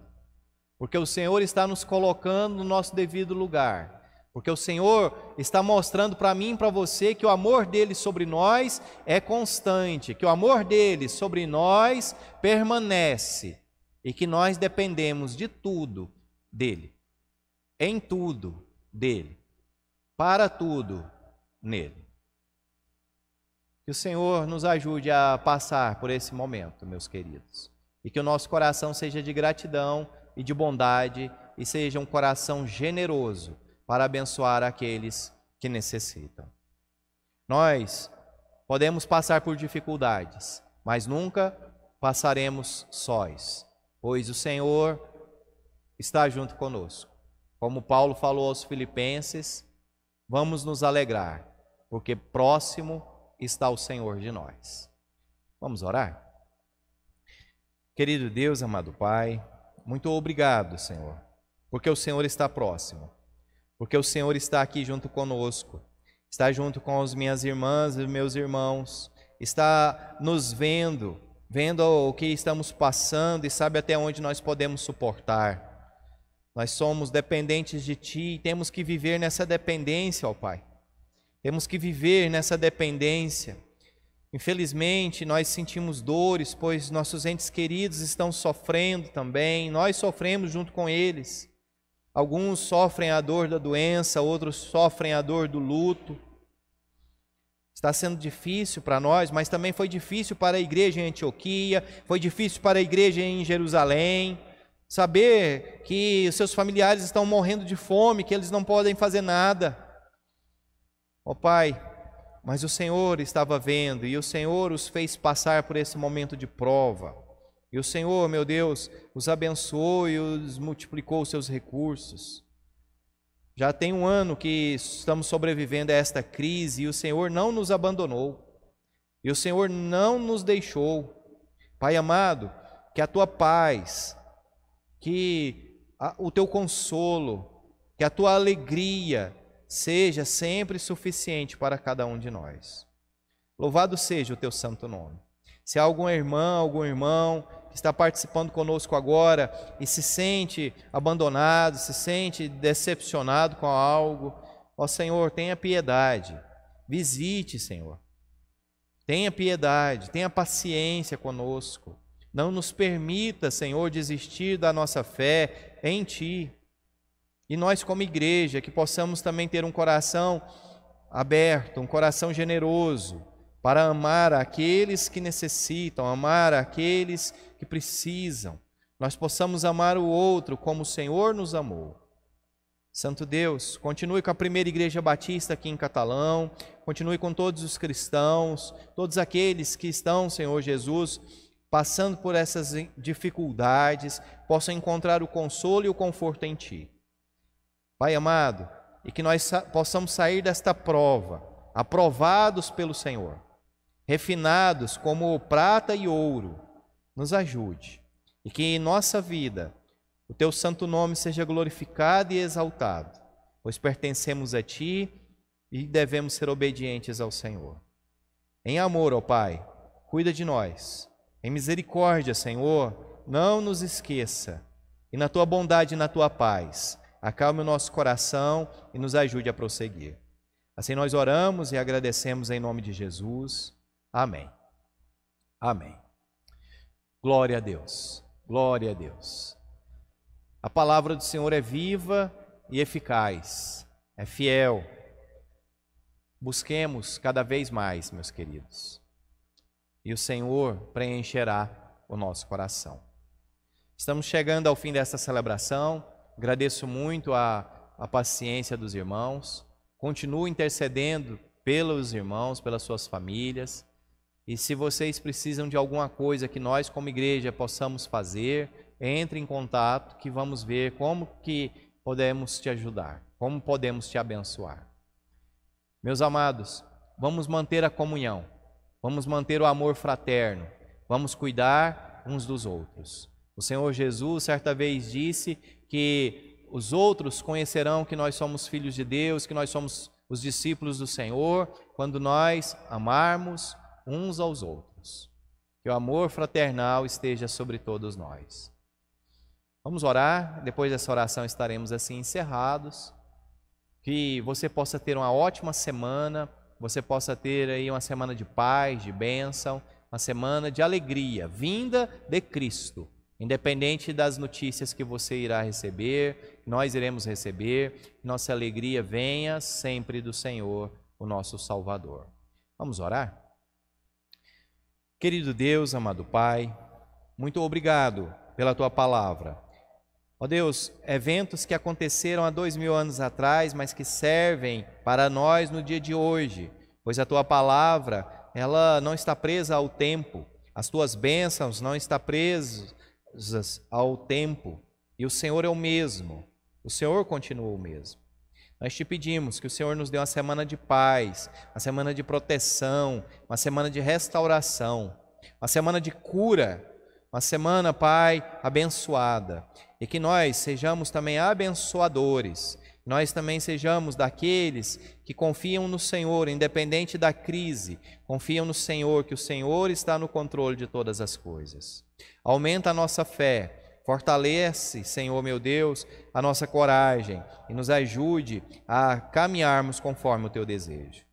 porque o Senhor está nos colocando no nosso devido lugar, porque o Senhor está mostrando para mim e para você que o amor dele sobre nós é constante, que o amor dele sobre nós permanece e que nós dependemos de tudo dele, em tudo dele, para tudo nele. Que o Senhor nos ajude a passar por esse momento, meus queridos, e que o nosso coração seja de gratidão e de bondade e seja um coração generoso para abençoar aqueles que necessitam. Nós podemos passar por dificuldades, mas nunca passaremos sós, pois o Senhor está junto conosco. Como Paulo falou aos Filipenses, vamos nos alegrar, porque próximo está o Senhor de nós. Vamos orar? Querido Deus, amado Pai, muito obrigado, Senhor, porque o Senhor está próximo. Porque o Senhor está aqui junto conosco, está junto com as minhas irmãs e meus irmãos, está nos vendo o que estamos passando e sabe até onde nós podemos suportar. Nós somos dependentes de Ti e temos que viver nessa dependência, ó Pai. Temos que viver nessa dependência. Infelizmente, nós sentimos dores, pois nossos entes queridos estão sofrendo também, nós sofremos junto com eles. Alguns sofrem a dor da doença, outros sofrem a dor do luto. Está sendo difícil para nós, mas também foi difícil para a igreja em Antioquia, foi difícil para a igreja em Jerusalém, saber que os seus familiares estão morrendo de fome, que eles não podem fazer nada. Ó Pai, mas o Senhor estava vendo e o Senhor os fez passar por esse momento de prova. E o Senhor, meu Deus, os abençoou e os multiplicou os seus recursos. Já tem um ano que estamos sobrevivendo a esta crise e o Senhor não nos abandonou. E o Senhor não nos deixou. Pai amado, que a tua paz, que o teu consolo, que a tua alegria seja sempre suficiente para cada um de nós. Louvado seja o teu santo nome. Se há alguma irmã, algum irmão que está participando conosco agora e se sente abandonado, se sente decepcionado com algo, ó Senhor, tenha piedade, visite, Senhor. Tenha piedade, tenha paciência conosco. Não nos permita, Senhor, desistir da nossa fé em Ti. E nós, como igreja, que possamos também ter um coração aberto, um coração generoso, para amar aqueles que necessitam, amar aqueles que precisam. Nós possamos amar o outro como o Senhor nos amou. Santo Deus, continue com a primeira igreja batista aqui em Catalão, continue com todos os cristãos, todos aqueles que estão, Senhor Jesus, passando por essas dificuldades, possam encontrar o consolo e o conforto em Ti. Pai amado, e que nós possamos sair desta prova, aprovados pelo Senhor, refinados como prata e ouro, nos ajude. E que em nossa vida o Teu santo nome seja glorificado e exaltado, pois pertencemos a Ti e devemos ser obedientes ao Senhor. Em amor, ó Pai, cuida de nós. Em misericórdia, Senhor, não nos esqueça. E na Tua bondade e na Tua paz, acalme o nosso coração e nos ajude a prosseguir. Assim nós oramos e agradecemos em nome de Jesus. Amém. Amém. Glória a Deus. Glória a Deus. A palavra do Senhor é viva e eficaz, é fiel. Busquemos cada vez mais, meus queridos, e o Senhor preencherá o nosso coração. Estamos chegando ao fim desta celebração. Agradeço muito a paciência dos irmãos. Continuo intercedendo pelos irmãos, pelas suas famílias. E se vocês precisam de alguma coisa que nós como igreja possamos fazer, entre em contato que vamos ver como que podemos te ajudar, como podemos te abençoar. Meus amados, vamos manter a comunhão, vamos manter o amor fraterno, vamos cuidar uns dos outros. O Senhor Jesus certa vez disse que os outros conhecerão que nós somos filhos de Deus, que nós somos os discípulos do Senhor, quando nós amarmos uns aos outros. Que o amor fraternal esteja sobre todos nós. Vamos orar, depois dessa oração estaremos assim encerrados. Que você possa ter uma ótima semana, você possa ter aí uma semana de paz, de bênção, uma semana de alegria, vinda de Cristo. Independente das notícias que você irá receber, nós iremos receber, nossa alegria venha sempre do Senhor, o nosso Salvador. Vamos orar? Querido Deus, amado Pai, muito obrigado pela Tua palavra. Ó Deus, eventos que aconteceram há 2000 anos atrás, mas que servem para nós no dia de hoje, pois a Tua palavra, ela não está presa ao tempo, as Tuas bênçãos não estão presas ao tempo, e o Senhor é o mesmo, o Senhor continua o mesmo. Nós te pedimos que o Senhor nos dê uma semana de paz, uma semana de proteção, uma semana de restauração, uma semana de cura, uma semana, Pai, abençoada. E que nós sejamos também abençoadores, nós também sejamos daqueles que confiam no Senhor, independente da crise, confiam no Senhor, que o Senhor está no controle de todas as coisas. Aumenta a nossa fé, fortalece, Senhor meu Deus, a nossa coragem e nos ajude a caminharmos conforme o Teu desejo.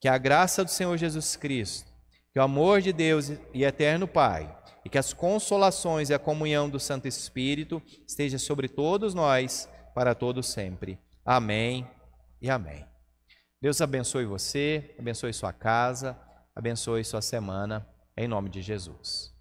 Que a graça do Senhor Jesus Cristo, Que o amor de Deus e eterno Pai, e que as consolações e a comunhão do Santo Espírito esteja sobre todos nós, para todos sempre. Amém e amém. Deus abençoe você, abençoe sua casa, abençoe sua semana, em nome de Jesus.